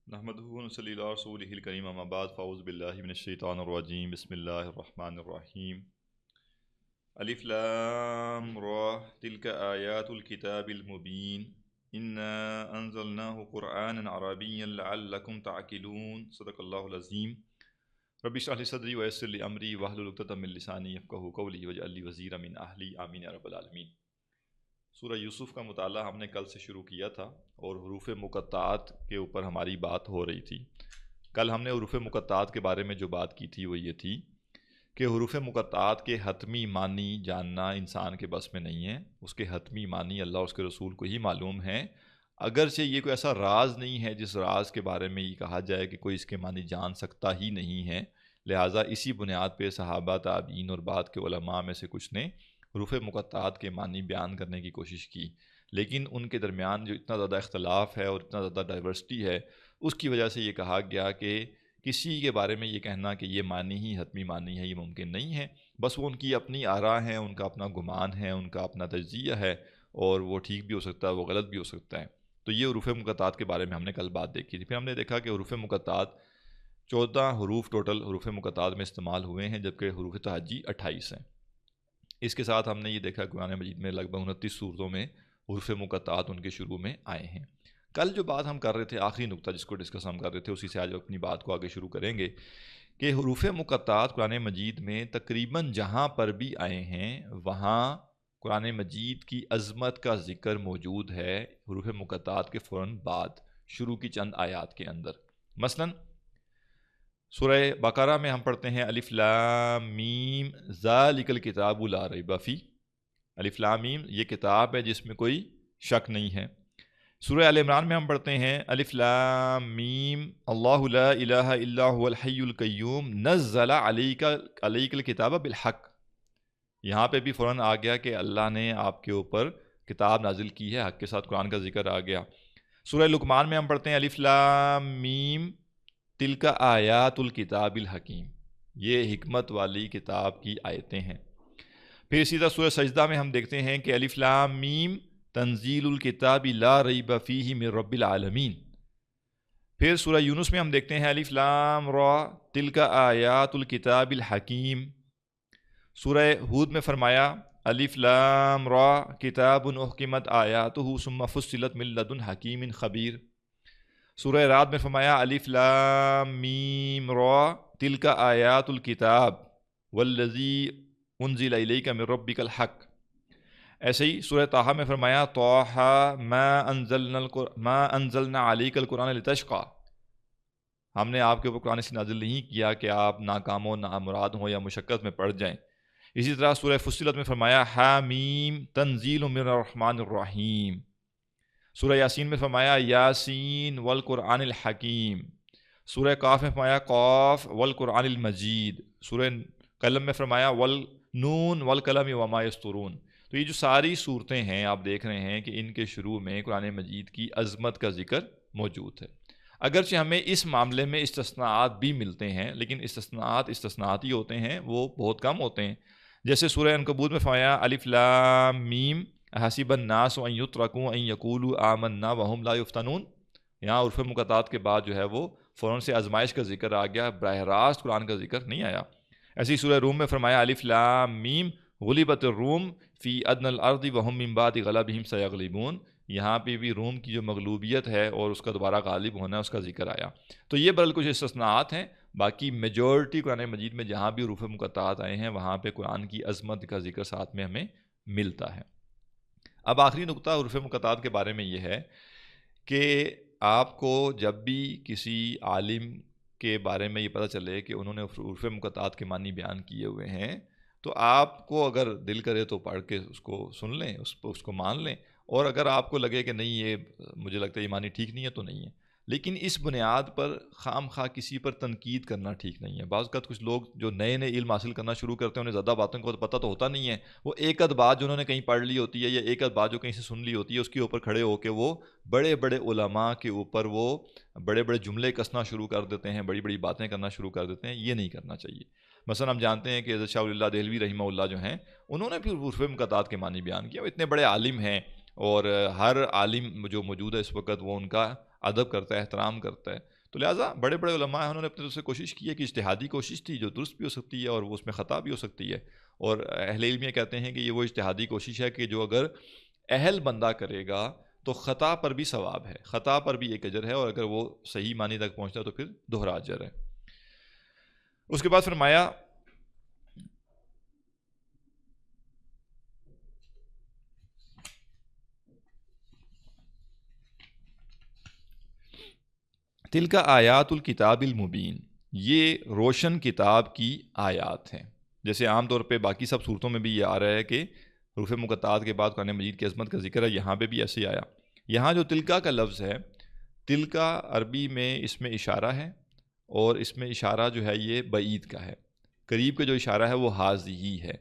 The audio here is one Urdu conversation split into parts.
نحمدہ ونصلی علی رسولہ الکریم اما بعد فاعوذ باللہ من الشیطان الرجیم بسم اللہ الرحمن الرحیم الف لام را تلک آیات الکتاب المبین انا انزلناہ قرآنا عربیا لعلکم تعقلون صدق اللہ العظیم رب اشرح لی صدری ویسر لی امری واحلل عقدۃ من لسانی یفقہوا قولی واجعل لی وزیرا من اہلی آمین یا رب العالمین۔ سورہ یوسف کا مطالعہ ہم نے کل سے شروع کیا تھا اور حروف مقطعات کے اوپر ہماری بات ہو رہی تھی۔ کل ہم نے حروف مقطعات کے بارے میں جو بات کی تھی وہ یہ تھی کہ حروف مقطعات کے حتمی معنی جاننا انسان کے بس میں نہیں ہے، اس کے حتمی معنی اللہ اور اس کے رسول کو ہی معلوم ہیں، اگرچہ یہ کوئی ایسا راز نہیں ہے جس راز کے بارے میں یہ کہا جائے کہ کوئی اس کے معنی جان سکتا ہی نہیں ہے۔ لہٰذا اسی بنیاد پہ صحابہ تابعین اور بعد کے علماء میں سے کچھ نے حروف مقطعات کے معنی بیان کرنے کی کوشش کی، لیکن ان کے درمیان جو اتنا زیادہ اختلاف ہے اور اتنا زیادہ ڈائیورسٹی ہے، اس کی وجہ سے یہ کہا گیا کہ کسی کے بارے میں یہ کہنا کہ یہ معنی ہی حتمی معنی ہے، یہ ممکن نہیں ہے۔ بس وہ ان کی اپنی آراء ہیں، ان کا اپنا گمان ہے، ان کا اپنا تجزیہ ہے، اور وہ ٹھیک بھی ہو سکتا ہے، وہ غلط بھی ہو سکتا ہے۔ تو یہ حروف مقطعات کے بارے میں ہم نے کل بات دیکھی تھی۔ پھر ہم نے دیکھا کہ حروف مقطعات 14 حروف ٹوٹل حروف مقطعات میں استعمال ہوئے ہیں، جبکہ حروف تہجی 28 ہیں۔ اس کے ساتھ ہم نے یہ دیکھا قرآن مجید میں لگ بھگ 29 سورتوں میں حروف مقطعات ان کے شروع میں آئے ہیں۔ کل جو بات ہم کر رہے تھے، آخری نقطہ جس کو ڈسکس ہم کر رہے تھے، اسی سے آج اپنی بات کو آگے شروع کریں گے کہ حروف مقطعات قرآن مجید میں تقریباً جہاں پر بھی آئے ہیں وہاں قرآن مجید کی عظمت کا ذکر موجود ہے حروف مقطعات کے فوراً بعد شروع کی چند آیات کے اندر۔ مثلاً سورہ بقرہ میں ہم پڑھتے ہیں الف لام میم ذالک الکتاب لا ریب فیہ، الف لام میم یہ کتاب ہے جس میں کوئی شک نہیں ہے۔ سورہ آل عمران میں ہم پڑھتے ہیں الف لام میم اللہ لا الہ الا هو الحی القیوم نزل علیک الکتاب بالحق، یہاں پہ بھی فوراً آ گیا کہ اللہ نے آپ کے اوپر کتاب نازل کی ہے، حق کے ساتھ قرآن کا ذکر آ گیا۔ سورہ لقمان میں ہم پڑھتے ہیں الف لام میم تلک آیات الکتاب الحکیم، یہ حکمت والی کتاب کی آیتیں ہیں۔ پھر اسی طرح سورہ سجدہ میں ہم دیکھتے ہیں کہ الف لام میم تنزیل الکتاب لا ریب فیہ من رب العالمین۔ پھر سورہ یونس میں ہم دیکھتے ہیں الف لام را تلک آیات الکتاب الحکیم۔ سورہ ہود میں فرمایا الف لام را کتاب احکمت آیاتہ ثم فصلت من لدن حکیم خبیر۔ سورہ رعد میں فرمایا الف لام میم را تلک آیات الکتاب والذی انزل الیک من ربک الحق۔ ایسے ہی سورہ طٰہٰ میں فرمایا طٰہٰ ما انزلنا علیک القرآن لتشقی، ہم نے آپ کے اوپر قرآن سے نازل نہیں کیا کہ آپ ناکام و نامراد ہوں یا مشقت میں پڑ جائیں۔ اسی طرح سورہ فصلت میں فرمایا حامیم تنزیل من الرحمن الرحیم۔ سورہ یاسین میں فرمایا یاسین والقرآن الحکیم۔ سورہ قاف میں فرمایا قاف والقرآن المجید۔ سورہ قلم میں فرمایا والنون والقلم وما یسطرون۔ تو یہ جو ساری صورتیں ہیں آپ دیکھ رہے ہیں کہ ان کے شروع میں قرآن مجید کی عظمت کا ذکر موجود ہے، اگرچہ ہمیں اس معاملے میں استثناءات بھی ملتے ہیں، لیکن استثناءات ہی ہوتے ہیں، وہ بہت کم ہوتے ہیں۔ جیسے سورہ عنکبوت میں فرمایا الف لام میم حسب الناس ان یترکوا ان یقولوا آمنا وهم لا یفتنون، یہاں حروف مقطعات کے بعد جو ہے وہ فوراً سے آزمائش کا ذکر آ گیا، براہ راست قرآن کا ذکر نہیں آیا۔ ایسے ہی سورہ روم میں فرمایا الف لام میم غلبت الروم فی ادنی الارض وهم من بعد غلبهم سیغلبون، یہاں پہ بھی روم کی جو مغلوبیت ہے اور اس کا دوبارہ غالب ہونا ہے اس کا ذکر آیا۔ تو یہ بل کچھ استثناءات ہیں، باقی میجورٹی قرآن مجید میں جہاں بھی حروف مقطعات آئے ہیں وہاں پہ قرآن کی عظمت کا ذکر ساتھ میں ہمیں ملتا ہے۔ اب آخری نقطہ حروف مقطعات کے بارے میں یہ ہے کہ آپ کو جب بھی کسی عالم کے بارے میں یہ پتہ چلے کہ انہوں نے حروف مقطعات کے معنی بیان کیے ہوئے ہیں، تو آپ کو اگر دل کرے تو پڑھ کے اس کو سن لیں، اس کو مان لیں، اور اگر آپ کو لگے کہ نہیں یہ مجھے لگتا ہے یہ معنی ٹھیک نہیں ہے تو نہیں ہے، لیکن اس بنیاد پر خام خواہ کسی پر تنقید کرنا ٹھیک نہیں ہے۔ بعض اوقات کچھ لوگ جو نئے علم حاصل کرنا شروع کرتے ہیں انہیں زیادہ باتوں کو پتہ تو ہوتا نہیں ہے، وہ ایک آدھ بات جو انہوں نے کہیں پڑھ لی ہوتی ہے یا ایک آدھ بات جو کہیں سے سن لی ہوتی ہے اس کے اوپر کھڑے ہو کے وہ بڑے بڑے علماء کے اوپر وہ بڑے بڑے جملے کسنا شروع کر دیتے ہیں، بڑی بڑی باتیں کرنا شروع کر دیتے ہیں۔ یہ نہیں کرنا چاہیے۔ مثلا ہم جانتے ہیں کہ حضرت شاہ ولی اللہ دہلوی رحمہ اللہ جو ہیں، انہوں نے پھر حروف مقطعات کے معنی بیان کیا، وہ اتنے بڑے عالم ہیں، اور ہر عالم جو موجود ہے اس وقت وہ ان کا ادب کرتا ہے، احترام کرتا ہے. تو لہٰذا بڑے بڑے علماء ہیں، انہوں نے اپنے طرف سے کوشش کی ہے کہ اجتہادی کوشش تھی جو درست بھی ہو سکتی ہے اور وہ اس میں خطا بھی ہو سکتی ہے. اور اہل علم یہ کہتے ہیں کہ یہ وہ اجتہادی کوشش ہے کہ جو اگر اہل بندہ کرے گا تو خطا پر بھی ثواب ہے، خطا پر بھی ایک اجر ہے، اور اگر وہ صحیح معنی تک پہنچتا ہے تو پھر دوہرا اجر ہے. اس کے بعد فرمایا تلک آیات الکتاب المبین، یہ روشن کتاب کی آیات ہیں. جیسے عام طور پہ باقی سب صورتوں میں بھی یہ آ رہا ہے کہ حروف مقطعات کے بعد قرآن مجید کی عظمت کا ذکر ہے، یہاں پہ بھی ایسے ہی آیا. یہاں جو تلکا کا لفظ ہے، تلکا عربی میں اس میں اشارہ ہے، اور اس میں اشارہ جو ہے یہ بعید کا ہے. قریب کا جو اشارہ ہے وہ حاذی ہے.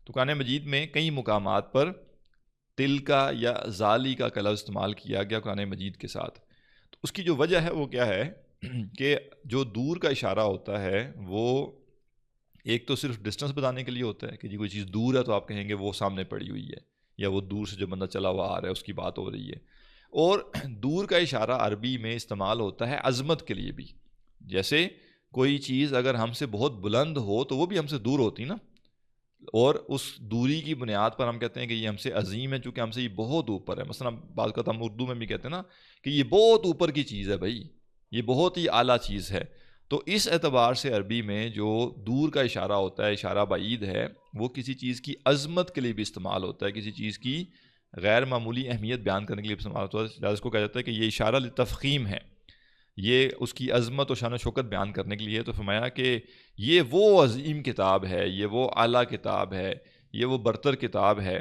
تو قرآن مجید میں کئی مقامات پر تلکا یا ذالکا کا لفظ استعمال کیا گیا قرآن مجید کے ساتھ. تو اس کی جو وجہ ہے وہ کیا ہے کہ جو دور کا اشارہ ہوتا ہے وہ ایک تو صرف ڈسٹنس بتانے کے لیے ہوتا ہے کہ جی کوئی چیز دور ہے تو آپ کہیں گے وہ سامنے پڑی ہوئی ہے، یا وہ دور سے جو بندہ چلا ہوا آ رہا ہے اس کی بات ہو رہی ہے. اور دور کا اشارہ عربی میں استعمال ہوتا ہے عظمت کے لیے بھی. جیسے کوئی چیز اگر ہم سے بہت بلند ہو تو وہ بھی ہم سے دور ہوتی نا، اور اس دوری کی بنیاد پر ہم کہتے ہیں کہ یہ ہم سے عظیم ہے چونکہ ہم سے یہ بہت اوپر ہے. مثلا بعض اوقات ہم اردو میں بھی کہتے ہیں نا کہ یہ بہت اوپر کی چیز ہے بھائی، یہ بہت ہی اعلیٰ چیز ہے. تو اس اعتبار سے عربی میں جو دور کا اشارہ ہوتا ہے، اشارہ بعید ہے، وہ کسی چیز کی عظمت کے لیے بھی استعمال ہوتا ہے، کسی چیز کی غیر معمولی اہمیت بیان کرنے کے لیے استعمال ہوتا ہے. لہٰذا اس کو کہا جاتا ہے کہ یہ اشارہ لتفخیم ہے، یہ اس کی عظمت و شان و شوکت بیان کرنے کے لیے. تو فرمایا کہ یہ وہ عظیم کتاب ہے، یہ وہ اعلیٰ کتاب ہے، یہ وہ برتر کتاب ہے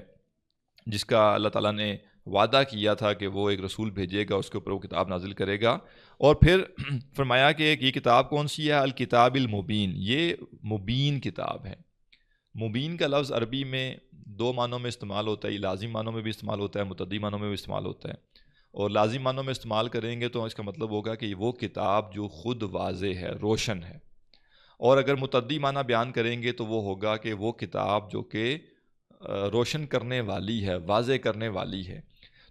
جس کا اللہ تعالیٰ نے وعدہ کیا تھا کہ وہ ایک رسول بھیجے گا، اس کے اوپر وہ کتاب نازل کرے گا. اور پھر فرمایا کہ یہ کتاب کون سی ہے؟ الکتاب المبین، یہ مبین کتاب ہے. مبین کا لفظ عربی میں دو معنوں میں استعمال ہوتا ہے، لازم معنوں میں بھی استعمال ہوتا ہے، متعدی معنوں میں بھی استعمال ہوتا ہے. اور لازم معنوں میں استعمال کریں گے تو اس کا مطلب ہوگا کہ وہ کتاب جو خود واضح ہے، روشن ہے. اور اگر متعدی معنی بیان کریں گے تو وہ ہوگا کہ وہ کتاب جو کہ روشن کرنے والی ہے، واضح کرنے والی ہے.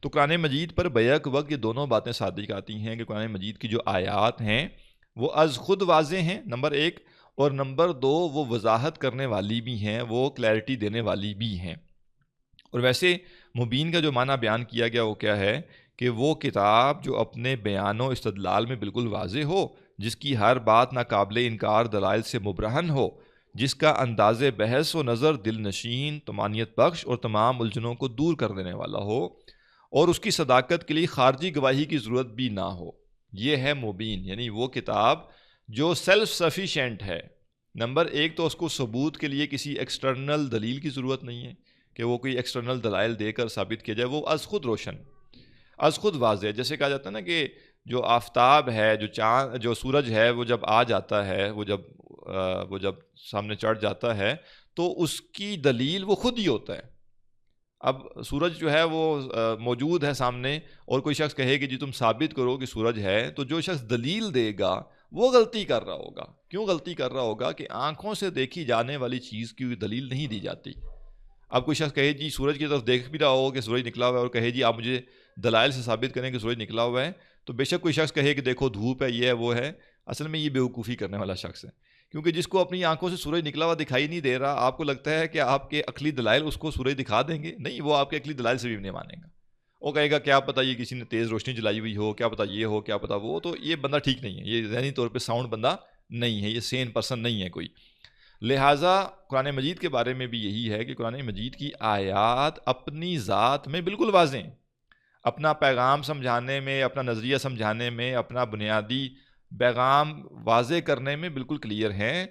تو قرآن مجید پر بیک وقت یہ دونوں باتیں صادق آتی ہیں کہ قرآن مجید کی جو آیات ہیں وہ از خود واضح ہیں، نمبر ایک، اور نمبر دو وہ وضاحت کرنے والی بھی ہیں، وہ کلیئرٹی دینے والی بھی ہیں. اور ویسے مبین کا جو معنی بیان کیا گیا وہ کیا ہے کہ وہ کتاب جو اپنے بیان و استدلال میں بالکل واضح ہو، جس کی ہر بات ناقابل انکار دلائل سے مبرہن ہو، جس کا انداز بحث و نظر دل نشین، طمانینت بخش اور تمام الجھنوں کو دور کر دینے والا ہو، اور اس کی صداقت کے لیے خارجی گواہی کی ضرورت بھی نہ ہو. یہ ہے مبین، یعنی وہ کتاب جو سیلف سفیشینٹ ہے. نمبر ایک تو اس کو ثبوت کے لیے کسی ایکسٹرنل دلیل کی ضرورت نہیں ہے کہ وہ کوئی ایکسٹرنل دلائل دے کر ثابت کیا جائے، وہ از خود روشن، از خود واضح. جیسے کہا جاتا ہے نا کہ جو آفتاب ہے، جو چاند، جو سورج ہے، وہ جب آ جاتا ہے، وہ جب سامنے چڑھ جاتا ہے تو اس کی دلیل وہ خود ہی ہوتا ہے. اب سورج جو ہے وہ موجود ہے سامنے، اور کوئی شخص کہے کہ جی تم ثابت کرو کہ سورج ہے، تو جو شخص دلیل دے گا وہ غلطی کر رہا ہوگا. کیوں غلطی کر رہا ہوگا؟ کہ آنکھوں سے دیکھی جانے والی چیز کی دلیل نہیں دی جاتی. اب کوئی شخص کہے جی سورج کی طرف دیکھ بھی رہا ہو کہ سورج نکلا ہوا ہے، اور کہے جی آپ مجھے دلائل سے ثابت کریں کہ سورج نکلا ہوا ہے، تو بے شک کوئی شخص کہے کہ دیکھو دھوپ ہے، یہ ہے، وہ ہے. اصل میں یہ بیوقوفی کرنے والا شخص ہے، کیونکہ جس کو اپنی آنکھوں سے سورج نکلا ہوا دکھائی نہیں دے رہا، آپ کو لگتا ہے کہ آپ کے عقلی دلائل اس کو سورج دکھا دیں گے؟ نہیں، وہ آپ کے عقلی دلائل سے بھی نہیں مانیں گا. وہ کہے گا کیا پتہ یہ کسی نے تیز روشنی جلائی ہوئی ہو، کیا پتہ یہ ہو، کیا پتہ وہ. تو یہ بندہ ٹھیک نہیں ہے، یہ ذہنی طور پہ ساؤنڈ بندہ نہیں ہے، یہ سین پرسن نہیں ہے کوئی. لہٰذا قرآن مجید کے بارے میں بھی یہی ہے کہ قرآن مجید کی آیات اپنی ذات میں بالکل واضح ہیں، اپنا پیغام سمجھانے میں، اپنا نظریہ سمجھانے میں، اپنا بنیادی پیغام واضح کرنے میں بالکل کلیئر ہیں.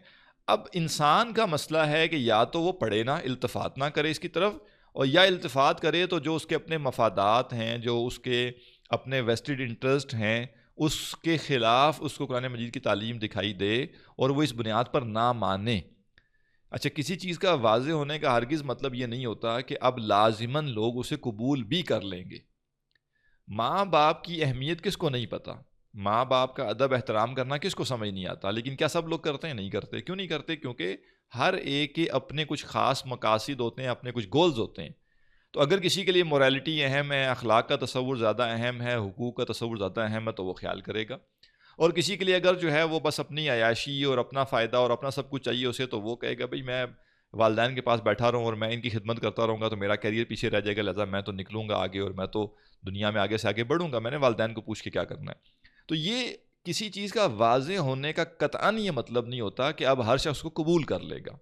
اب انسان کا مسئلہ ہے کہ یا تو وہ پڑھے نہ، التفات نہ کرے اس کی طرف، اور یا التفات کرے تو جو اس کے اپنے مفادات ہیں، جو اس کے اپنے ویسٹڈ انٹرسٹ ہیں، اس کے خلاف اس کو قرآن مجید کی تعلیم دکھائی دے اور وہ اس بنیاد پر نہ مانے. اچھا، کسی چیز کا واضح ہونے کا ہرگز مطلب یہ نہیں ہوتا کہ اب لازماً لوگ اسے قبول بھی کر لیں گے. ماں باپ کی اہمیت کس کو نہیں پتہ؟ ماں باپ کا ادب احترام کرنا کس کو سمجھ نہیں آتا؟ لیکن کیا سب لوگ کرتے ہیں؟ نہیں کرتے. کیوں نہیں کرتے؟ کیونکہ ہر ایک کے اپنے کچھ خاص مقاصد ہوتے ہیں، اپنے کچھ گولز ہوتے ہیں. تو اگر کسی کے لیے مورالٹی اہم ہے، اخلاق کا تصور زیادہ اہم ہے، حقوق کا تصور زیادہ اہم ہے، تو وہ خیال کرے گا. اور کسی کے لیے اگر جو ہے وہ بس اپنی عیاشی اور اپنا فائدہ اور اپنا سب کچھ چاہیے اسے، تو وہ کہے گا بھئی میں والدین کے پاس بیٹھا رہوں اور میں ان کی خدمت کرتا رہوں گا تو میرا کیریئر پیچھے رہ جائے گا، لہٰذا میں تو نکلوں گا آگے اور میں تو دنیا میں آگے سے آگے بڑھوں گا، میں نے والدین کو پوچھ کے کیا کرنا ہے. تو یہ کسی چیز کا واضح ہونے کا قطعاً یہ مطلب نہیں ہوتا کہ اب ہر شخص کو قبول کر لے گا.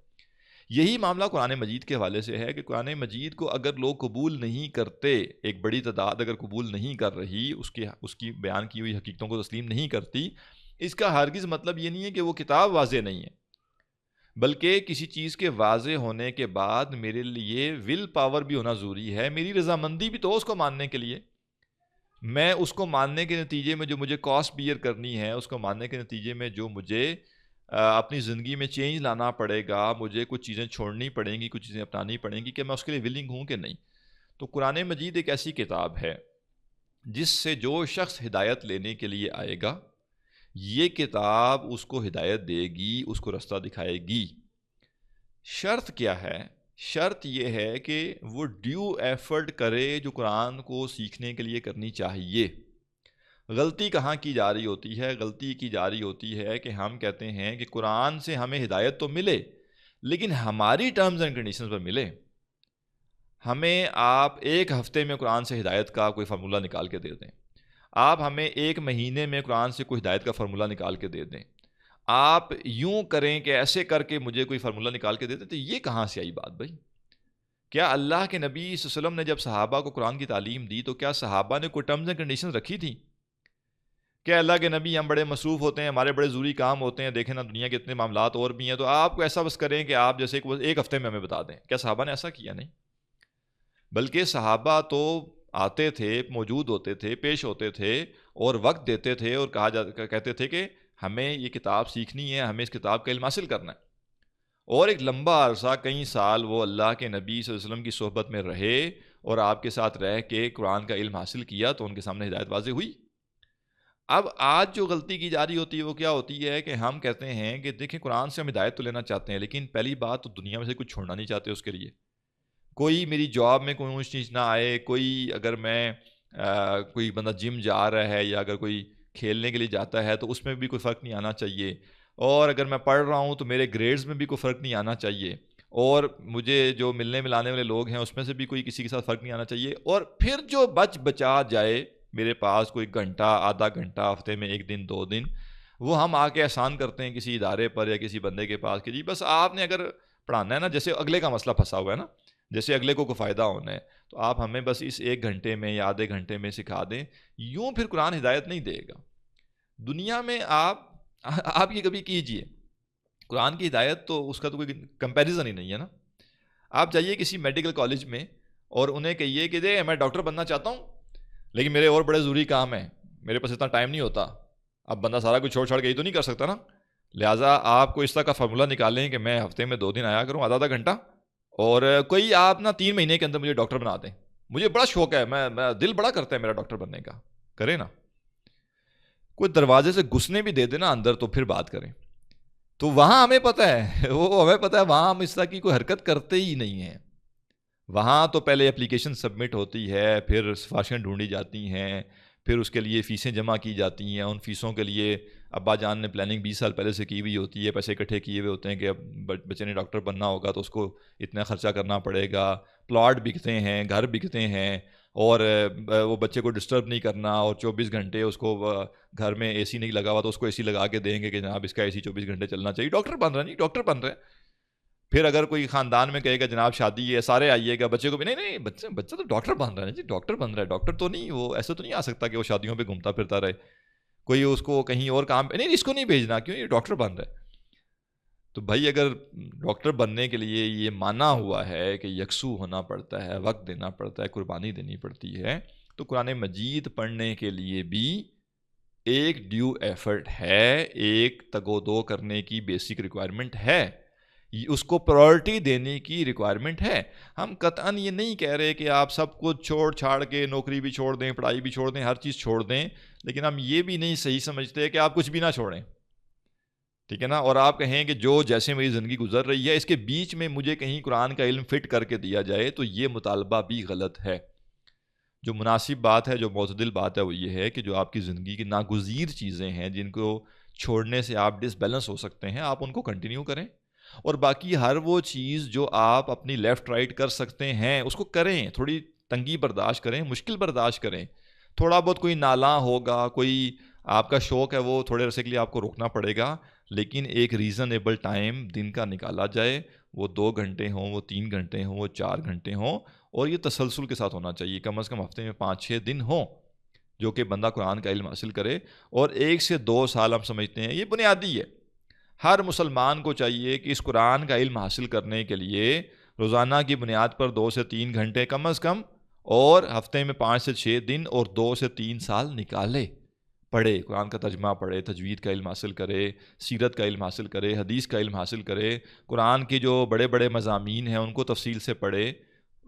یہی معاملہ قرآن مجید کے حوالے سے ہے کہ قرآن مجید کو اگر لوگ قبول نہیں کرتے، ایک بڑی تعداد اگر قبول نہیں کر رہی، اس کی بیان کی ہوئی حقیقتوں کو تسلیم نہیں کرتی، اس کا ہرگز مطلب یہ نہیں ہے کہ وہ کتاب واضح نہیں ہے، بلکہ کسی چیز کے واضح ہونے کے بعد میرے لیے ول پاور بھی ہونا ضروری ہے، میری رضامندی بھی تو اس کو ماننے کے لیے. میں اس کو ماننے کے نتیجے میں جو مجھے کاسٹ بیئر کرنی ہے، اس کو ماننے کے نتیجے میں جو مجھے اپنی زندگی میں چینج لانا پڑے گا، مجھے کچھ چیزیں چھوڑنی پڑیں گی، کچھ چیزیں اپنانی پڑیں گی، کہ میں اس کے لیے ولنگ ہوں کہ نہیں. تو قرآن مجید ایک ایسی کتاب ہے جس سے جو شخص ہدایت لینے کے لیے آئے گا، یہ کتاب اس کو ہدایت دے گی، اس کو رستہ دکھائے گی. شرط کیا ہے؟ شرط یہ ہے کہ وہ ڈیو ایفرٹ کرے جو قرآن کو سیکھنے کے لیے کرنی چاہیے. غلطی کہاں کی جا رہی ہوتی ہے؟ غلطی کی جا رہی ہوتی ہے کہ ہم کہتے ہیں کہ قرآن سے ہمیں ہدایت تو ملے لیکن ہماری ٹرمز اینڈ کنڈیشنز پر ملے. ہمیں آپ ایک ہفتے میں قرآن سے ہدایت کا کوئی فارمولہ نکال کے دے دیں، آپ ہمیں ایک مہینے میں قرآن سے کوئی ہدایت کا فارمولہ نکال کے دے دیں، آپ یوں کریں کہ ایسے کر کے مجھے کوئی فارمولہ نکال کے دے دیں، تو یہ کہاں سے آئی بات بھائی؟ کیا اللہ کے نبی صلی اللہ علیہ وسلم نے جب صحابہ کو قرآن کی تعلیم دی تو کیا صحابہ نے کوئی ٹرمز اینڈ کنڈیشنز رکھی تھی؟ کہ اللہ کے نبی ہم بڑے مصروف ہوتے ہیں، ہمارے بڑے ضروری کام ہوتے ہیں، دیکھیں نا دنیا کے اتنے معاملات اور بھی ہیں، تو آپ کو ایسا بس کریں کہ آپ جیسے ایک ہفتے میں ہمیں بتا دیں. کیا صحابہ نے ایسا کیا؟ نہیں. بلکہ صحابہ تو آتے تھے، موجود ہوتے تھے، پیش ہوتے تھے اور وقت دیتے تھے اور کہتے تھے کہ ہمیں یہ کتاب سیکھنی ہے، ہمیں اس کتاب کا علم حاصل کرنا ہے. اور ایک لمبا عرصہ، کئی سال وہ اللہ کے نبی صلی اللہ علیہ وسلم کی صحبت میں رہے اور آپ کے ساتھ رہ کے قرآن کا علم حاصل کیا تو ان کے سامنے ہدایت واضح ہوئی. اب آج جو غلطی کی جا رہی ہوتی ہے وہ کیا ہوتی ہے کہ ہم کہتے ہیں کہ دیکھیں قرآن سے ہم ہدایت تو لینا چاہتے ہیں لیکن پہلی بات تو دنیا میں سے کچھ چھوڑنا نہیں چاہتے. اس کے لیے کوئی میری جاب میں کوئی اونچ نیچ نہ آئے، کوئی اگر میں کوئی بندہ جم جا رہا ہے یا اگر کوئی کھیلنے کے لیے جاتا ہے تو اس میں بھی کوئی فرق نہیں آنا چاہیے، اور اگر میں پڑھ رہا ہوں تو میرے گریڈز میں بھی کوئی فرق نہیں آنا چاہیے، اور مجھے جو ملنے ملانے والے لوگ ہیں اس میں سے بھی کوئی کسی کے ساتھ فرق نہیں آنا چاہیے. اور پھر جو بچا جائے میرے پاس کوئی گھنٹہ، آدھا گھنٹہ ہفتے میں، ایک دن، 2 دن، وہ ہم آ کے احسان کرتے ہیں کسی ادارے پر یا کسی بندے کے پاس کہ جی بس آپ نے اگر پڑھانا ہے نا، جیسے اگلے کا مسئلہ پھنسا ہوا ہے نا، جیسے اگلے کو فائدہ ہونا ہے تو آپ ہمیں بس اس 1 گھنٹے میں یا آدھے گھنٹے میں سکھا دیں. یوں پھر قرآن ہدایت نہیں دے گا. دنیا میں آپ یہ کبھی کیجئے، قرآن کی ہدایت تو اس کا تو کوئی کمپیریزن ہی نہیں ہے نا. آپ جائیے کسی میڈیکل کالج میں اور انہیں کہیے کہ دے میں ڈاکٹر بننا چاہتا ہوں لیکن میرے اور بڑے ضروری کام ہیں، میرے پاس اتنا ٹائم نہیں ہوتا. اب بندہ سارا کچھ چھوڑ چھاڑ کے یہ تو نہیں کر سکتا نا، لہٰذا آپ کو اس طرح کا فارمولہ نکالیں کہ میں ہفتے میں 2 دن آیا کروں، آدھا گھنٹہ، اور کوئی آپ نا 3 مہینے کے اندر مجھے ڈاکٹر بنا دیں. مجھے بڑا شوق ہے، میں دل بڑا کرتا ہے میرا ڈاکٹر بننے کا. کرے نا، کوئی دروازے سے گھسنے بھی دے دے نا اندر تو پھر بات کریں. تو وہاں ہمیں پتہ ہے، وہ ہمیں پتہ ہے وہاں ہم اس طرح کی کوئی حرکت کرتے ہی نہیں ہیں. وہاں تو پہلے اپلیکیشن سبمٹ ہوتی ہے، پھر سفارشیں ڈھونڈی جاتی ہیں، پھر اس کے لیے فیسیں جمع کی جاتی ہیں. ان فیسوں کے لیے ابا جان نے پلاننگ 20 سال پہلے سے کی ہوئی ہوتی ہے، پیسے اکٹھے کیے ہوئے ہوتے ہیں کہ اب بچے نے ڈاکٹر بننا ہوگا تو اس کو اتنا خرچہ کرنا پڑے گا. پلاٹ بکتے ہیں، گھر بکتے ہیں، اور وہ بچے کو ڈسٹرب نہیں کرنا، اور 24 گھنٹے اس کو گھر میں اے سی نہیں لگا ہوا تو اس کو اے سی لگا کے دیں گے کہ جناب اس کا اے سی 24 گھنٹے چلنا چاہیے. ڈاکٹر بن رہا ہے، نہیں ڈاکٹر بن رہا ہے. پھر اگر کوئی خاندان میں کہے گا جناب شادی ہے، سارے آئیے گا، بچے کو بھی نہیں بچہ تو ڈاکٹر بن رہا ہے جی، ڈاکٹر بن رہا ہے. ڈاکٹر تو نہیں، وہ ایسے تو نہیں آ سکتا کہ وہ شادیوں پہ گھومتا پھرتا رہے، کوئی اس کو کہیں اور کام پہ نہیں، اس کو نہیں بھیجنا، کیوں؟ یہ ڈاکٹر بن رہا ہے. تو بھائی اگر ڈاکٹر بننے کے لیے یہ مانا ہوا ہے کہ یکسو ہونا پڑتا ہے، وقت دینا پڑتا ہے، قربانی دینی پڑتی ہے، تو قرآن مجید پڑھنے کے لیے بھی ایک ڈیو ایفرٹ ہے، ایک تگ و دو کرنے کی بیسک ریکوائرمنٹ ہے، اس کو پرائورٹی دینے کی ریکوائرمنٹ ہے. ہم قطعاً یہ نہیں کہہ رہے کہ آپ سب کچھ چھوڑ چھاڑ کے نوکری بھی چھوڑ دیں، پڑھائی بھی چھوڑ دیں، ہر چیز چھوڑ دیں، لیکن ہم یہ بھی نہیں صحیح سمجھتے کہ آپ کچھ بھی نہ چھوڑیں. ٹھیک ہے نا. اور آپ کہیں کہ جو جیسے میری زندگی گزر رہی ہے اس کے بیچ میں مجھے کہیں قرآن کا علم فٹ کر کے دیا جائے تو یہ مطالبہ بھی غلط ہے. جو مناسب بات ہے، جو معتدل بات ہے وہ یہ ہے کہ جو آپ کی زندگی کی ناگزیر چیزیں ہیں جن کو چھوڑنے سے آپ ڈس بیلنس ہو سکتے ہیں، آپ ان کو کنٹینیو کریں، اور باقی ہر وہ چیز جو آپ اپنی لیفٹ رائٹ کر سکتے ہیں اس کو کریں. تھوڑی تنگی برداشت کریں، مشکل برداشت کریں. تھوڑا بہت کوئی نالاں ہوگا، کوئی آپ کا شوق ہے وہ تھوڑے عرصے کے لیے آپ کو روکنا پڑے گا، لیکن ایک ریزنیبل ٹائم دن کا نکالا جائے. وہ 2 گھنٹے ہوں، وہ 3 گھنٹے ہوں، وہ 4 گھنٹے ہوں، اور یہ تسلسل کے ساتھ ہونا چاہیے. کم از کم ہفتے میں 5-6 دن ہوں جو کہ بندہ قرآن کا علم حاصل کرے. اور 1 سے 2 سال ہم سمجھتے ہیں یہ بنیادی ہے. ہر مسلمان کو چاہیے کہ اس قرآن کا علم حاصل کرنے کے لیے روزانہ کی بنیاد پر 2 سے 3 گھنٹے کم از کم، اور ہفتے میں 5 سے 6 دن اور 2 سے 3 سال نکالے. پڑھے، قرآن کا ترجمہ پڑھے، تجوید کا علم حاصل کرے، سیرت کا علم حاصل کرے، حدیث کا علم حاصل کرے، قرآن کے جو بڑے بڑے مضامین ہیں ان کو تفصیل سے پڑھے،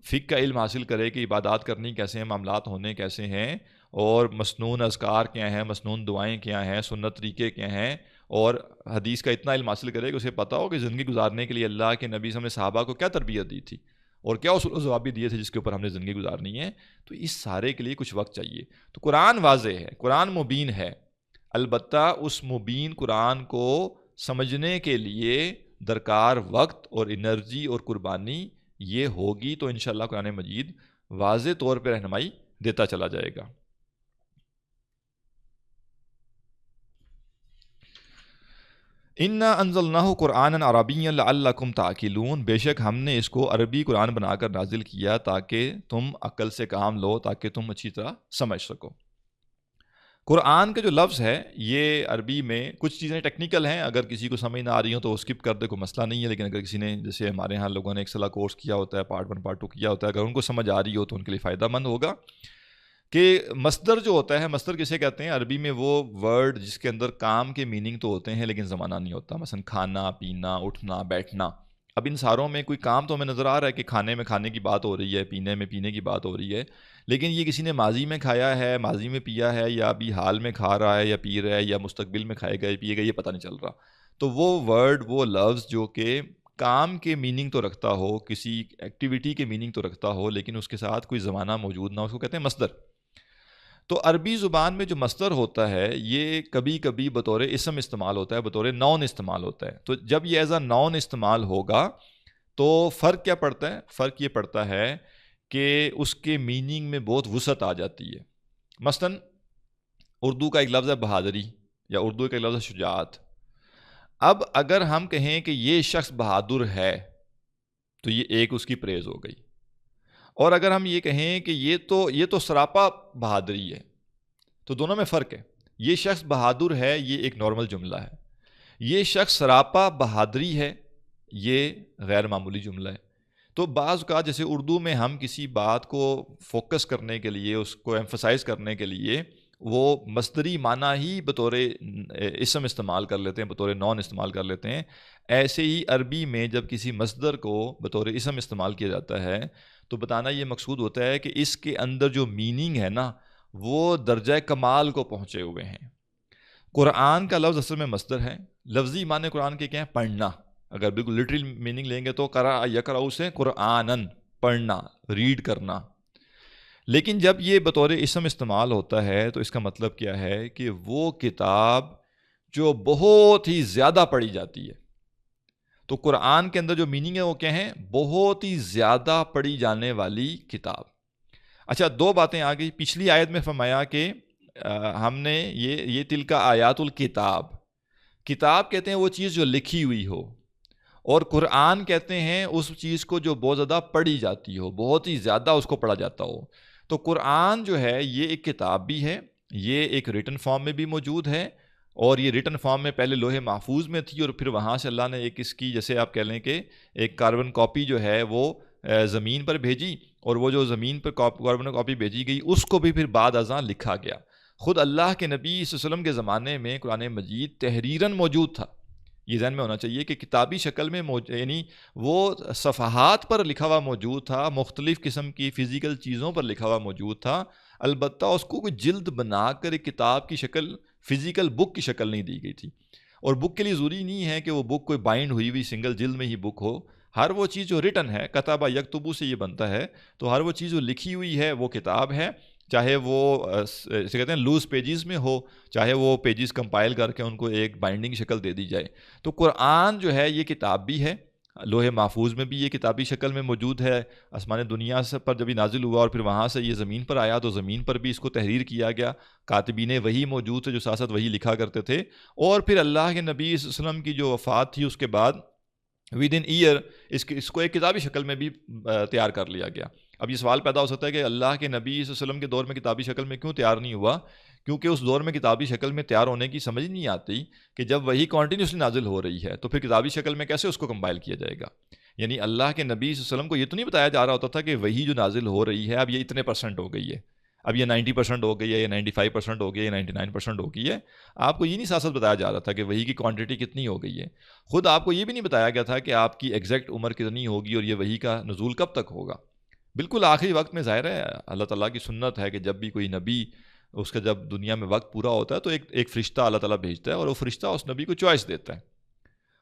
فقہ کا علم حاصل کرے کہ عبادات کرنی کیسے ہیں، معاملات ہونے کیسے ہیں، اور مسنون اذکار کیا ہیں، مسنون دعائیں کیا ہیں، سنت طریقے کیا ہیں. اور حدیث کا اتنا علم حاصل کرے کہ اسے پتہ ہو کہ زندگی گزارنے کے لیے اللہ کے نبی صلی اللہ علیہ وسلم نے صحابہ کو کیا تربیت دی تھی اور کیا اصول و ضوابط دیے تھے جس کے اوپر ہم نے زندگی گزارنی ہے. تو اس سارے کے لیے کچھ وقت چاہیے. تو قرآن واضح ہے، قرآن مبین ہے، البتہ اس مبین قرآن کو سمجھنے کے لیے درکار وقت اور انرجی اور قربانی یہ ہوگی تو انشاءاللہ قرآن مجید واضح طور پہ رہنمائی دیتا چلا جائے گا. اِنَّا أَنزَلْنَاهُ قُرْآنًا عَرَبِيًّا لَعَلَّكُمْ تَعْقِلُونَ، بے شک ہم نے اس کو عربی قرآن بنا کر نازل کیا تاکہ تم عقل سے کام لو، تاکہ تم اچھی طرح سمجھ سکو. قرآن کا جو لفظ ہے یہ عربی میں کچھ چیزیں ٹیکنیکل ہیں، اگر کسی کو سمجھ نہ آ رہی ہوں تو وہ اسکپ کر دے، کوئی مسئلہ نہیں ہے. لیکن اگر کسی نے جیسے ہمارے ہاں لوگوں نے ایک سالہ کورس کیا ہوتا ہے، پارٹ 1 پارٹ 2 کیا ہوتا ہے، اگر ان کو سمجھ آ رہی ہو تو ان کے لیے فائدہ مند ہوگا. کہ مصدر جو ہوتا ہے، مصدر کسے کہتے ہیں عربی میں؟ وہ ورڈ جس کے اندر کام کے میننگ تو ہوتے ہیں لیکن زمانہ نہیں ہوتا. مثلا کھانا، پینا، اٹھنا، بیٹھنا. اب ان ساروں میں کوئی کام تو ہمیں نظر آ رہا ہے کہ کھانے میں کھانے کی بات ہو رہی ہے، پینے میں پینے کی بات ہو رہی ہے، لیکن یہ کسی نے ماضی میں کھایا ہے، ماضی میں پیا ہے، یا ابھی حال میں کھا رہا ہے یا پی رہا ہے، یا مستقبل میں کھائے گا پیے گا، یہ پتہ نہیں چل رہا. تو وہ ورڈ، وہ لفظ جو کہ کام کے میننگ تو رکھتا ہو، کسی ایکٹیویٹی کے میننگ تو رکھتا ہو، لیکن اس کے ساتھ کوئی زمانہ موجود نہ ہو، اس کو کہتے ہیں مصدر. تو عربی زبان میں جو مصدر ہوتا ہے یہ کبھی کبھی بطور اسم استعمال ہوتا ہے، بطور نون استعمال ہوتا ہے. تو جب یہ ایز اے نون استعمال ہوگا تو فرق کیا پڑتا ہے؟ فرق یہ پڑتا ہے کہ اس کے میننگ میں بہت وسعت آ جاتی ہے. مثلا اردو کا ایک لفظ ہے بہادری، یا اردو کا ایک لفظ ہے شجاعت. اب اگر ہم کہیں کہ یہ شخص بہادر ہے تو یہ ایک اس کی پریز ہو گئی، اور اگر ہم یہ کہیں کہ یہ تو سراپا بہادری ہے، تو دونوں میں فرق ہے. یہ شخص بہادر ہے یہ ایک نارمل جملہ ہے، یہ شخص سراپا بہادری ہے یہ غیر معمولی جملہ ہے. تو بعض اوقات جیسے اردو میں ہم کسی بات کو فوکس کرنے کے لیے، اس کو ایمفسائز کرنے کے لیے وہ مصدری معنی ہی بطور اسم استعمال کر لیتے ہیں، بطور نون استعمال کر لیتے ہیں. ایسے ہی عربی میں جب کسی مصدر کو بطور اسم استعمال کیا جاتا ہے تو بتانا یہ مقصود ہوتا ہے کہ اس کے اندر جو میننگ ہے نا وہ درجہ کمال کو پہنچے ہوئے ہیں. قرآن کا لفظ اصل میں مصدر ہے. لفظی معنی قرآن کے کیا ہیں؟ پڑھنا. اگر بالکل لٹرل میننگ لیں گے تو قرأ یقرأ سے قرآنن، پڑھنا، ریڈ کرنا. لیکن جب یہ بطور اسم استعمال ہوتا ہے تو اس کا مطلب کیا ہے کہ وہ کتاب جو بہت ہی زیادہ پڑھی جاتی ہے. تو قرآن کے اندر جو میننگ ہے وہ کیا ہیں؟ بہت ہی زیادہ پڑھی جانے والی کتاب. اچھا، 2 باتیں آ گئی. پچھلی آیت میں فرمایا کہ ہم نے یہ تلک آیات الکتاب. کتاب کہتے ہیں وہ چیز جو لکھی ہوئی ہو، اور قرآن کہتے ہیں اس چیز کو جو بہت زیادہ پڑھی جاتی ہو، بہت ہی زیادہ اس کو پڑھا جاتا ہو. تو قرآن جو ہے یہ ایک کتاب بھی ہے، یہ ایک ریٹن فارم میں بھی موجود ہے، اور یہ ریٹن فارم میں پہلے لوح محفوظ میں تھی، اور پھر وہاں سے اللہ نے ایک اس کی جیسے آپ کہہ لیں کہ ایک کاربن کاپی جو ہے وہ زمین پر بھیجی، اور وہ جو زمین پر کاربن کاپی بھیجی گئی اس کو بھی پھر بعد ازاں لکھا گیا. خود اللہ کے نبی صلی اللہ علیہ وسلم کے زمانے میں قرآن مجید تحریراً موجود تھا. یہ ذہن میں ہونا چاہیے کہ کتابی شکل میں یعنی وہ صفحات پر لکھا ہوا موجود تھا، مختلف قسم کی فزیکل چیزوں پر لکھا ہوا موجود تھا. البتہ اس کو کوئی جلد بنا کر ایک کتاب کی شکل، فزیکل بک کی شکل نہیں دی گئی تھی. اور بک کے لیے ضروری نہیں ہے کہ وہ بک کوئی بائنڈ ہوئی ہوئی سنگل جلد میں ہی بک ہو. ہر وہ چیز جو ریٹن ہے، کتابہ یکتبو سے یہ بنتا ہے، تو ہر وہ چیز جو لکھی ہوئی ہے وہ کتاب ہے، چاہے وہ اسے کہتے ہیں لوز پیجز میں ہو، چاہے وہ پیجز کمپائل کر کے ان کو ایک بائنڈنگ شکل دے دی جائے. تو قرآن جو ہے یہ کتاب بھی ہے، لوح محفوظ میں بھی یہ کتابی شکل میں موجود ہے. آسمان دنیا سے پر جب یہ نازل ہوا اور پھر وہاں سے یہ زمین پر آیا تو زمین پر بھی اس کو تحریر کیا گیا، کاتبین وہی موجود تھے جو ساتھ ساتھ وہی لکھا کرتے تھے. اور پھر اللہ کے نبی صلی اللہ علیہ وسلم کی جو وفات تھی اس کے بعد ود ان ایئر اس کو ایک کتابی شکل میں بھی تیار کر لیا گیا. اب یہ سوال پیدا ہو سکتا ہے کہ اللہ کے نبی صلی اللہ علیہ وسلم کے دور میں کتابی شکل میں کیوں تیار نہیں ہوا؟ کیونکہ اس دور میں کتابی شکل میں تیار ہونے کی سمجھ نہیں آتی کہ جب وہی کنٹینیوسلی نازل ہو رہی ہے تو پھر کتابی شکل میں کیسے اس کو کمپائل کیا جائے گا. یعنی اللہ کے نبی صلی اللہ علیہ وسلم کو یہ تو نہیں بتایا جا رہا ہوتا تھا کہ وہی جو نازل ہو رہی ہے اب یہ اتنے % ہو گئی ہے، اب یہ 90% ہو گئی ہے، یا 95% ہو گئی ہے، یا 99% ہو گئی ہے. آپ کو یہ نہیں ساتھ بتایا جا رہا تھا کہ وہی کی کوانٹٹی کتنی ہو گئی ہے. خود آپ کو یہ بھی نہیں بتایا گیا تھا کہ آپ کی ایگزیکٹ عمر کتنی ہوگی اور یہ وہی کا نزول کب تک ہوگا. بالکل آخری وقت میں ظاہر ہے اللہ تعالیٰ کی سنت ہے کہ جب بھی کوئی نبی اس کا جب دنیا میں وقت پورا ہوتا ہے تو ایک فرشتہ اللہ تعالیٰ بھیجتا ہے اور وہ فرشتہ اس نبی کو چوائس دیتا ہے،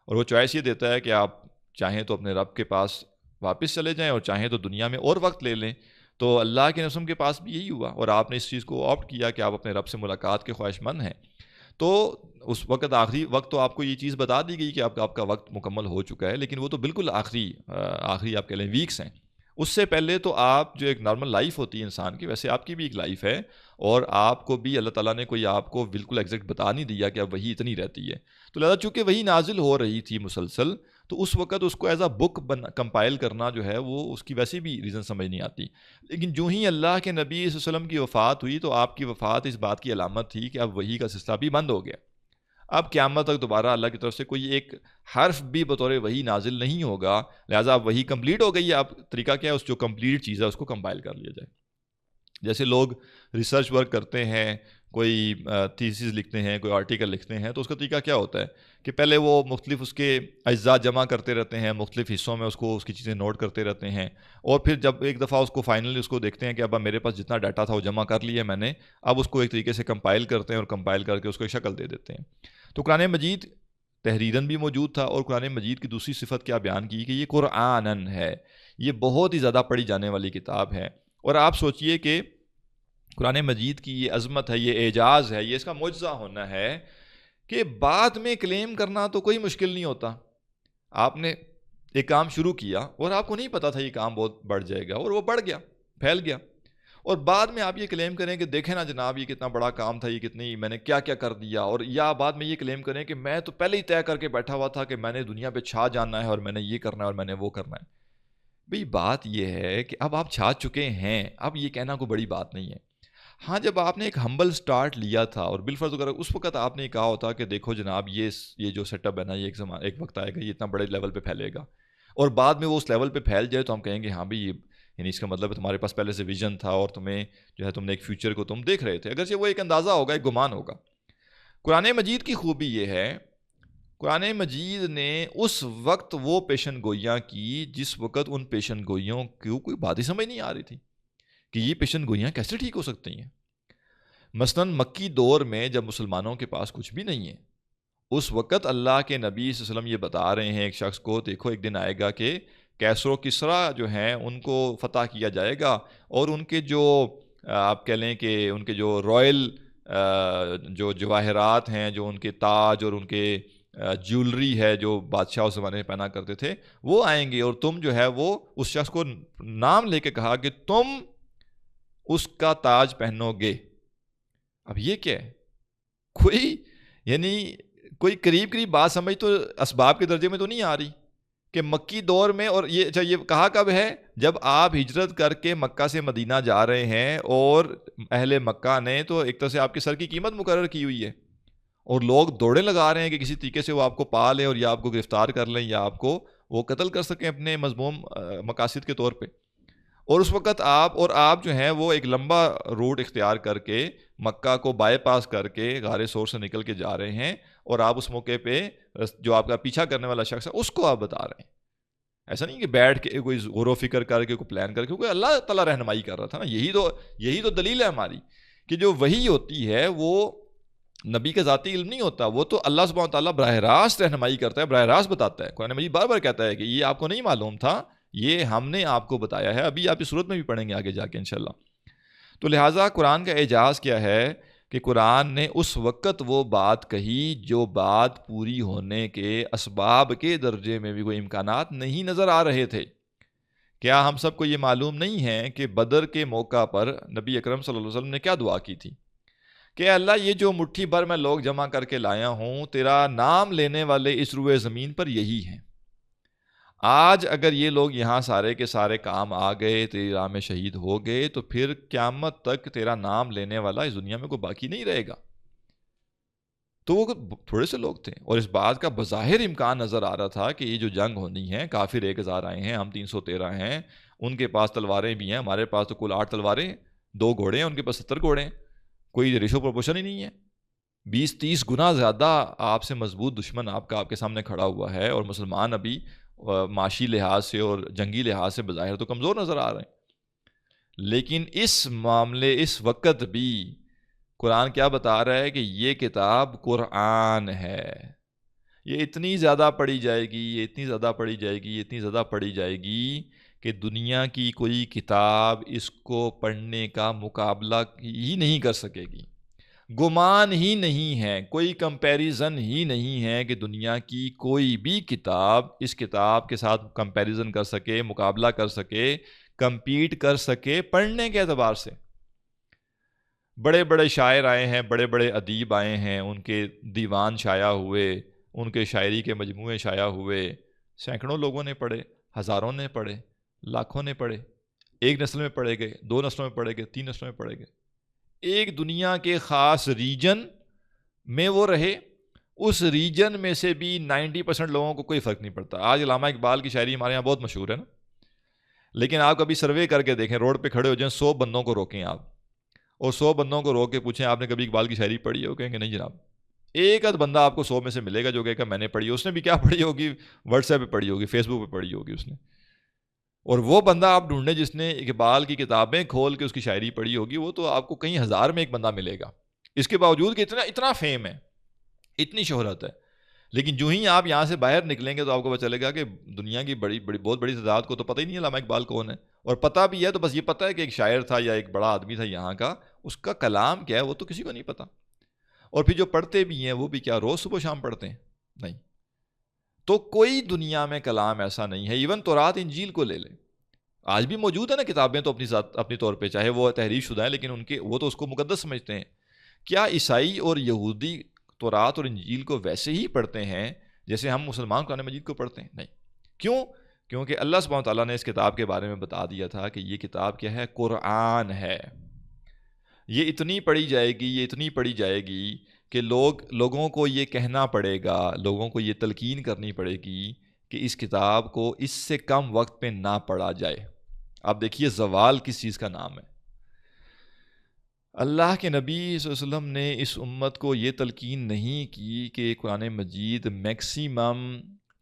اور وہ چوائس یہ دیتا ہے کہ آپ چاہیں تو اپنے رب کے پاس واپس چلے جائیں اور چاہیں تو دنیا میں اور وقت لے لیں. تو اللہ کے نبی کے پاس بھی یہی ہوا اور آپ نے اس چیز کو آپٹ کیا کہ آپ اپنے رب سے ملاقات کے خواہش مند ہیں. تو اس وقت آخری وقت تو آپ کو یہ چیز بتا دی گئی کہ آپ کا وقت مکمل ہو چکا ہے، لیکن وہ تو بالکل آخری آپ کہہ لیں ویکس ہیں. اس سے پہلے تو آپ جو ایک نارمل لائف ہوتی ہے انسان کی، ویسے آپ کی بھی ایک لائف ہے، اور آپ کو بھی اللہ تعالیٰ نے کوئی آپ کو بالکل ایگزیکٹ بتا نہیں دیا کہ اب وہی اتنی رہتی ہے. تو لہٰذا چونکہ وہی نازل ہو رہی تھی مسلسل، تو اس وقت اس کو ایز اے بک کمپائل کرنا جو ہے وہ اس کی ویسے بھی ریزن سمجھ نہیں آتی. لیکن جو ہی اللہ کے نبی صلی اللہ علیہ وسلم کی وفات ہوئی تو آپ کی وفات اس بات کی علامت تھی کہ اب وہی کا سلسلہ بھی بند ہو گیا. اب قیامت تک دوبارہ اللہ کی طرف سے کوئی ایک حرف بھی بطور وہی نازل نہیں ہوگا. لہٰذا اب وہی کمپلیٹ ہو گئی ہے. اب طریقہ کیا ہے، اس جو کمپلیٹ چیز ہے اس کو کمپائل کر لیا جائے. جیسے لوگ ریسرچ ورک کرتے ہیں، کوئی تھیسز لکھتے ہیں، کوئی آرٹیکل لکھتے ہیں، تو اس کا طریقہ کیا ہوتا ہے کہ پہلے وہ مختلف اس کے اجزاء جمع کرتے رہتے ہیں، مختلف حصوں میں اس کی چیزیں نوٹ کرتے رہتے ہیں، اور پھر جب ایک دفعہ اس کو فائنلی اس کو دیکھتے ہیں کہ اب میرے پاس جتنا ڈاٹا تھا وہ جمع کر لیا میں نے، اب اس کو ایک طریقے سے کمپائل کرتے ہیں اور کمپائل کر کے اس کو ایک شکل دے دیتے ہیں. تو قرآن مجید تحریراً بھی موجود تھا، اور قرآن مجید کی دوسری صفت کیا بیان کی کہ یہ قرآناً ہے، یہ بہت ہی زیادہ پڑھی جانے والی کتاب ہے. اور آپ سوچئے کہ قرآن مجید کی یہ عظمت ہے، یہ اعجاز ہے، یہ اس کا معجزہ ہونا ہے کہ بعد میں کلیم کرنا تو کوئی مشکل نہیں ہوتا. آپ نے ایک کام شروع کیا اور آپ کو نہیں پتا تھا یہ کام بہت بڑھ جائے گا، اور وہ بڑھ گیا، پھیل گیا، اور بعد میں آپ یہ کلیم کریں کہ دیکھیں نا جناب یہ کتنا بڑا کام تھا، یہ کتنی میں نے کیا کیا کر دیا، اور یا بعد میں یہ کلیم کریں کہ میں تو پہلے ہی طے کر کے بیٹھا ہوا تھا کہ میں نے دنیا پہ چھا جانا ہے اور میں نے یہ کرنا ہے اور میں نے وہ کرنا ہے. بھئی بات یہ ہے کہ اب آپ چھا چکے ہیں، اب یہ کہنا کوئی بڑی بات نہیں ہے. ہاں جب آپ نے ایک ہمبل سٹارٹ لیا تھا اور بالفرض اگر اس وقت آپ نے کہا ہوتا کہ دیکھو جناب یہ جو سیٹ اپ ہے نا، یہ ایک وقت آئے گا یہ اتنا بڑے لیول پہ پھیلے گا، اور بعد میں وہ اس لیول پہ پھیل جائے تو ہم کہیں گے ہاں بھی یعنی اس کا مطلب ہے تمہارے پاس پہلے سے ویژن تھا اور تمہیں جو ہے تم نے ایک فیوچر کو تم دیکھ رہے تھے. اگرچہ وہ ایک اندازہ ہوگا، ایک گمان ہوگا. قرآن مجید کی خوبی یہ ہے، قرآن مجید نے اس وقت وہ پیشن گوئیاں کی جس وقت ان پیشن گوئیوں کو کوئی بات ہی سمجھ نہیں آ رہی تھی کہ یہ پیشن گوئیاں کیسے ٹھیک ہو سکتی ہیں. مثلاً مکی دور میں جب مسلمانوں کے پاس کچھ بھی نہیں ہے، اس وقت اللہ کے نبی صلی اللہ علیہ وسلم یہ بتا رہے ہیں ایک شخص کو، دیکھو ایک دن آئے گا کہ کیسر و کسریٰ جو ہیں ان کو فتح کیا جائے گا، اور ان کے جو آپ کہہ لیں کہ ان کے جو رائل جو جواہرات ہیں، جو ان کے تاج اور ان کے جیولری ہے جو بادشاہ اس زمانے میں پہنا کرتے تھے، وہ آئیں گے، اور تم جو ہے وہ اس شخص کو نام لے کے کہا کہ تم اس کا تاج پہنو گے. اب یہ کیا ہے؟ کوئی قریب بات سمجھ تو اسباب کے درجے میں تو نہیں آ رہی کہ مکی دور میں، اور یہ کہا کب ہے؟ جب آپ ہجرت کر کے مکہ سے مدینہ جا رہے ہیں، اور اہل مکہ نے تو ایک طرح سے آپ کے سر کی قیمت مقرر کی ہوئی ہے، اور لوگ دوڑے لگا رہے ہیں کہ کسی طریقے سے وہ آپ کو پا لیں اور یا آپ کو گرفتار کر لیں یا آپ کو وہ قتل کر سکیں اپنے مذموم مقاصد کے طور پہ. اور اس وقت آپ جو ہیں وہ ایک لمبا روٹ اختیار کر کے مکہ کو بائی پاس کر کے غار سور سے نکل کے جا رہے ہیں، اور آپ اس موقع پہ جو آپ کا پیچھا کرنے والا شخص ہے اس کو آپ بتا رہے ہیں. ایسا نہیں کہ بیٹھ کے کوئی غور و فکر کر کے کوئی پلان کر کے، کیونکہ اللہ تعالیٰ رہنمائی کر رہا تھا نا. یہی تو دلیل ہے ہماری کہ جو وحی ہوتی ہے وہ نبی کا ذاتی علم نہیں ہوتا، وہ تو اللہ سبحانہ وتعالیٰ براہ راست رہنمائی کرتا ہے، براہ راست بتاتا ہے۔ قرآن مجید بار بار کہتا ہے کہ یہ آپ کو نہیں معلوم تھا، یہ ہم نے آپ کو بتایا ہے۔ ابھی آپ اس صورت میں بھی پڑھیں گے آگے جا کے انشاءاللہ۔ تو لہٰذا قرآن کا اعجاز کیا ہے کہ قرآن نے اس وقت وہ بات کہی جو بات پوری ہونے کے اسباب کے درجے میں بھی کوئی امکانات نہیں نظر آ رہے تھے۔ کیا ہم سب کو یہ معلوم نہیں ہے کہ بدر کے موقع پر نبی اکرم صلی اللہ علیہ وسلم نے کیا دعا کی تھی کہ اللہ یہ جو مٹھی بھر میں لوگ جمع کر کے لایا ہوں، تیرا نام لینے والے اس روئے زمین پر یہی ہیں۔ آج اگر یہ لوگ یہاں سارے کے سارے کام آ گئے، تیری راہ میں شہید ہو گئے، تو پھر قیامت تک تیرا نام لینے والا اس دنیا میں کوئی باقی نہیں رہے گا۔ تو وہ تھوڑے سے لوگ تھے، اور اس بات کا بظاہر امکان نظر آ رہا تھا کہ یہ جو جنگ ہونی ہے، کافر 1000 آئے ہیں، ہم 313 ہیں، ان کے پاس تلواریں بھی ہیں، ہمارے پاس تو کل 8 تلواریں، 2 گھوڑے ہیں، ان کے پاس 70 گھوڑے ہیں، کوئی ریشو پروپورشن ہی نہیں ہے۔ 20-30 گنا زیادہ آپ سے مضبوط دشمن آپ کے سامنے کھڑا ہوا ہے، اور مسلمان ابھی معاشی لحاظ سے اور جنگی لحاظ سے بظاہر تو کمزور نظر آ رہے ہیں۔ لیکن اس معاملے اس وقت بھی قرآن کیا بتا رہا ہے کہ یہ کتاب قرآن ہے، یہ اتنی زیادہ پڑھی جائے گی، یہ اتنی زیادہ پڑھی جائے گی، یہ اتنی زیادہ پڑھی جائے گی کہ دنیا کی کوئی کتاب اس کو پڑھنے کا مقابلہ ہی نہیں کر سکے گی۔ گمان ہی نہیں ہے، کوئی کمپیریزن ہی نہیں ہے کہ دنیا کی کوئی بھی کتاب اس کتاب کے ساتھ کمپیریزن کر سکے، مقابلہ کر سکے، کمپیٹ کر سکے پڑھنے کے اعتبار سے۔ بڑے بڑے شاعر آئے ہیں، بڑے بڑے ادیب آئے ہیں، ان کے دیوان شائع ہوئے، ان کے شاعری کے مجموعے شائع ہوئے، سینکڑوں لوگوں نے پڑھے، ہزاروں نے پڑھے، لاکھوں نے پڑھے، ایک نسل میں پڑھے گئے، 2 نسلوں میں پڑھے گئے، 3 نسلوں میں پڑھے گئے۔ ایک دنیا کے خاص ریجن میں وہ رہے، اس ریجن میں سے بھی 90% لوگوں کو کوئی فرق نہیں پڑتا۔ آج علامہ اقبال کی شاعری ہمارے یہاں بہت مشہور ہے نا، لیکن آپ کبھی سروے کر کے دیکھیں، روڈ پہ کھڑے ہو جائیں، 100 بندوں کو روکیں آپ، اور 100 بندوں کو روک کے پوچھیں آپ نے کبھی اقبال کی شاعری پڑھی ہے، وہ کہیں گے نہیں جناب۔ ایک آدھ بندہ آپ کو 100 میں سے ملے گا جو کہے گا میں نے پڑھی ہے، اس نے بھی کیا پڑھی ہوگی، واٹس ایپ پہ پڑھی ہوگی، فیس بک پہ پڑھی ہوگی اس نے۔ اور وہ بندہ آپ ڈھونڈیں جس نے اقبال کی کتابیں کھول کے اس کی شاعری پڑھی ہوگی، وہ تو آپ کو کئی ہزار میں ایک بندہ ملے گا، اس کے باوجود کہ اتنا فیم ہے، اتنی شہرت ہے۔ لیکن جو ہی آپ یہاں سے باہر نکلیں گے تو آپ کو پتہ چلے گا کہ دنیا کی بہت بڑی تعداد کو تو پتہ ہی نہیں علامہ اقبال کون ہے، اور پتہ بھی ہے تو بس یہ پتہ ہے کہ ایک شاعر تھا یا ایک بڑا آدمی تھا یہاں کا، اس کا کلام کیا ہے وہ تو کسی کو نہیں پتہ۔ اور پھر جو پڑھتے بھی ہیں وہ بھی کیا روز صبح شام پڑھتے ہیں؟ نہیں۔ تو کوئی دنیا میں کلام ایسا نہیں ہے، ایون تورات انجیل کو لے لیں، آج بھی موجود ہے نا کتابیں تو اپنی طور پہ، چاہے وہ تحریف شدہ ہیں لیکن وہ تو اس کو مقدس سمجھتے ہیں۔ کیا عیسائی اور یہودی تورات اور انجیل کو ویسے ہی پڑھتے ہیں جیسے ہم مسلمان قرآن مجید کو پڑھتے ہیں؟ نہیں۔ کیوں؟ کیونکہ اللہ سبحانہ وتعالیٰ نے اس کتاب کے بارے میں بتا دیا تھا کہ یہ کتاب کیا ہے، قرآن ہے۔ یہ اتنی پڑھی جائے گی، یہ اتنی پڑھی جائے گی کہ لوگوں کو یہ کہنا پڑے گا، لوگوں کو یہ تلقین کرنی پڑے گی کہ اس کتاب کو اس سے کم وقت پہ نہ پڑھا جائے۔ آپ دیکھیے زوال کس چیز کا نام ہے۔ اللہ کے نبی صلی اللہ علیہ وسلم نے اس امت کو یہ تلقین نہیں کی کہ قرآن مجید میکسیمم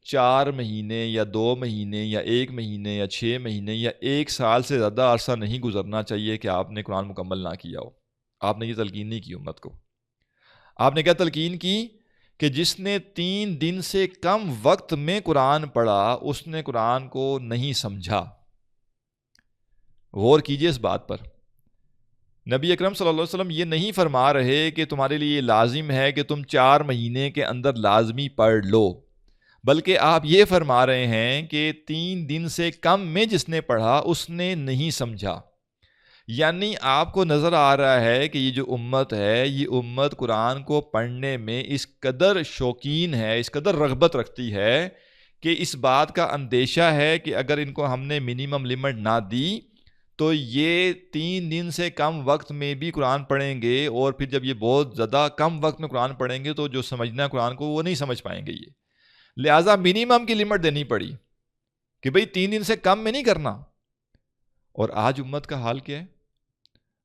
4 مہینے یا 2 مہینے یا 1 مہینے یا 6 مہینے یا 1 سال سے زیادہ عرصہ نہیں گزرنا چاہیے کہ آپ نے قرآن مکمل نہ کیا ہو۔ آپ نے یہ تلقین نہیں کی امت کو۔ آپ نے کیا تلقین کی کہ جس نے 3 دن سے کم وقت میں قرآن پڑھا اس نے قرآن کو نہیں سمجھا۔ غور کیجئے اس بات پر۔ نبی اکرم صلی اللہ علیہ وسلم یہ نہیں فرما رہے کہ تمہارے لیے لازم ہے کہ تم 4 مہینے کے اندر لازمی پڑھ لو، بلکہ آپ یہ فرما رہے ہیں کہ 3 دن سے کم میں جس نے پڑھا اس نے نہیں سمجھا۔ یعنی آپ کو نظر آ رہا ہے کہ یہ جو امت ہے، یہ امت قرآن کو پڑھنے میں اس قدر شوقین ہے، اس قدر رغبت رکھتی ہے کہ اس بات کا اندیشہ ہے کہ اگر ان کو ہم نے منیمم لمٹ نہ دی تو یہ 3 دن سے کم وقت میں بھی قرآن پڑھیں گے، اور پھر جب یہ بہت زیادہ کم وقت میں قرآن پڑھیں گے تو جو سمجھنا ہے قرآن کو وہ نہیں سمجھ پائیں گے۔ یہ لہٰذا منیمم کی لمٹ دینی پڑی کہ بھئی 3 دن سے کم میں نہیں کرنا۔ اور آج امت کا حال کیا ہے؟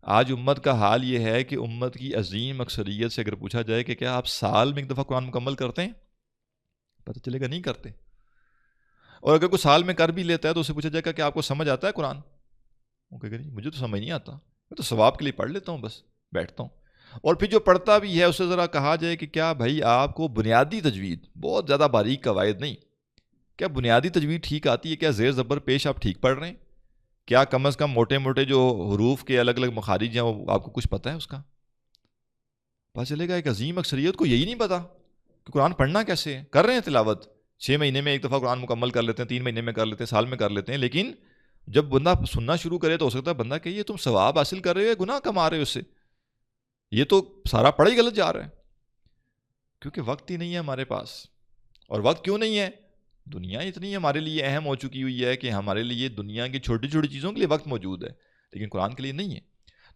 آج امت کا حال یہ ہے کہ امت کی عظیم اکثریت سے اگر پوچھا جائے کہ کیا آپ سال میں 1 دفعہ قرآن مکمل کرتے ہیں؟ پتہ چلے گا نہیں کرتے۔ اور اگر کوئی سال میں کر بھی لیتا ہے تو اسے پوچھا جائے گا کہ آپ کو سمجھ آتا ہے قرآن؟ وہ کہے گا نہیں مجھے تو سمجھ نہیں آتا، میں تو ثواب کے لیے پڑھ لیتا ہوں، بس بیٹھتا ہوں۔ اور پھر جو پڑھتا بھی ہے اسے ذرا کہا جائے کہ کیا بھائی آپ کو بنیادی تجوید، بہت زیادہ باریک قواعد نہیں، کیا بنیادی تجوید ٹھیک آتی ہے؟ کیا زیر زبر پیش آپ ٹھیک پڑھ رہے ہیں؟ کیا کم از کم موٹے موٹے جو حروف کے الگ الگ مخارج ہیں وہ آپ کو کچھ پتہ ہے؟ اس کا پتہ چلے گا ایک عظیم اکثریت کو یہی نہیں پتا کہ قرآن پڑھنا کیسے ہے. کر رہے ہیں تلاوت، 6 مہینے میں ایک دفعہ قرآن مکمل کر لیتے ہیں، 3 مہینے میں کر لیتے ہیں، سال میں کر لیتے ہیں، لیکن جب بندہ سننا شروع کرے تو ہو سکتا ہے بندہ کہ یہ تم ثواب حاصل کر رہے ہو، گناہ کما رہے ہو اس سے، یہ تو سارا پڑھا ہی غلط جا رہا ہے. کیونکہ وقت ہی نہیں ہے ہمارے پاس. اور وقت کیوں نہیں ہے؟ دنیا اتنی ہمارے لیے اہم ہو چکی ہوئی ہے کہ ہمارے لیے دنیا کی چھوٹی چھوٹی چیزوں کے لیے وقت موجود ہے، لیکن قرآن کے لیے نہیں ہے.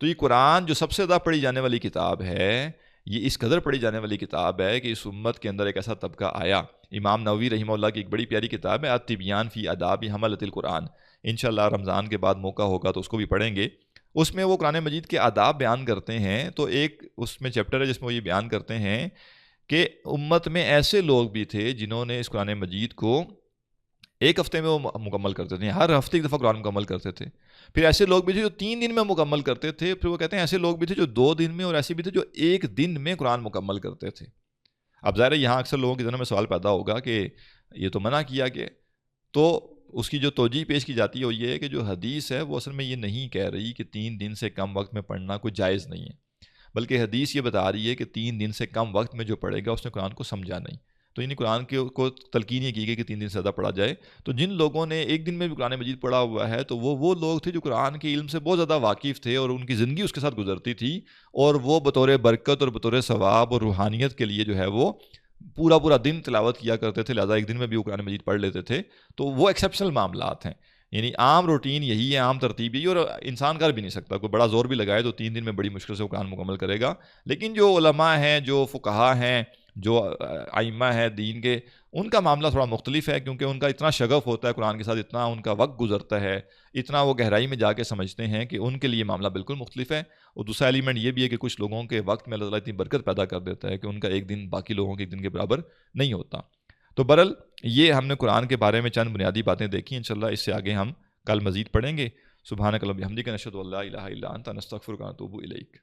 تو یہ قرآن جو سب سے زیادہ پڑھی جانے والی کتاب ہے، یہ اس قدر پڑھی جانے والی کتاب ہے کہ اس امت کے اندر ایک ایسا طبقہ آیا. امام نووی رحمہ اللہ کی ایک بڑی پیاری کتاب ہے التبیان فی آداب حملۃ القرآن، انشاءاللہ رمضان کے بعد موقع ہوگا تو اس کو بھی پڑھیں گے. اس میں وہ قرآن مجید کے آداب بیان کرتے ہیں. تو ایک اس میں چیپٹر ہے جس میں وہ یہ بیان کرتے ہیں کہ امت میں ایسے لوگ بھی تھے جنہوں نے اس قرآن مجید کو ایک ہفتے میں وہ مکمل کرتے تھے، ہر ہفتے ایک دفعہ قرآن مکمل کرتے تھے. پھر ایسے لوگ بھی تھے جو 3 دن میں مکمل کرتے تھے. پھر وہ کہتے ہیں ایسے لوگ بھی تھے جو 2 دن میں، اور ایسے بھی تھے جو 1 دن میں قرآن مکمل کرتے تھے. اب ظاہر ہے یہاں اکثر لوگوں کے ذہن میں سوال پیدا ہوگا کہ یہ تو منع کیا گیا، تو اس کی جو توجیہ پیش کی جاتی ہے وہ یہ ہے کہ جو حدیث ہے وہ اصل میں یہ نہیں کہہ رہی کہ 3 دن سے کم وقت میں پڑھنا کوئی جائز نہیں ہے، بلکہ حدیث یہ بتا رہی ہے کہ 3 دن سے کم وقت میں جو پڑھے گا اس نے قرآن کو سمجھا نہیں. تو یعنی قرآن کو تلقین یہ کی گئی کہ 3 دن سے زیادہ پڑھا جائے. تو جن لوگوں نے 1 دن میں بھی قرآن مجید پڑھا ہوا ہے تو وہ لوگ تھے جو قرآن کے علم سے بہت زیادہ واقف تھے اور ان کی زندگی اس کے ساتھ گزرتی تھی، اور وہ بطور برکت اور بطور ثواب اور روحانیت کے لیے جو ہے وہ پورا دن تلاوت کیا کرتے تھے، لہٰذا 1 دن میں بھی وہ قرآن مجید پڑھ لیتے تھے. تو وہ ایکسیپشنل معاملات ہیں. یعنی عام روٹین یہی ہے، عام ترتیب یہی، اور انسان کر بھی نہیں سکتا. کوئی بڑا زور بھی لگائے تو 3 دن میں بڑی مشکل سے وہ قرآن مکمل کرے گا. لیکن جو علماء ہیں، جو فقہا ہیں، جو ائمہ ہیں دین کے، ان کا معاملہ تھوڑا مختلف ہے، کیونکہ ان کا اتنا شغف ہوتا ہے قرآن کے ساتھ، اتنا ان کا وقت گزرتا ہے، اتنا وہ گہرائی میں جا کے سمجھتے ہیں کہ ان کے لیے معاملہ بالکل مختلف ہے. اور دوسرا ایلیمنٹ یہ بھی ہے کہ کچھ لوگوں کے وقت میں اللہ تعالیٰ اتنی برکت پیدا کر دیتا ہے کہ ان کا 1 دن باقی لوگوں کے 1 دن کے برابر نہیں ہوتا. تو بہرحال یہ ہم نے قرآن کے بارے میں چند بنیادی باتیں دیکھی. انشاءاللہ اس سے آگے ہم کل مزید پڑھیں گے. سبحانک اللہم و بحمدک، نشہد ان لا الہ الا انت، نستغفرک و نتوب الیک.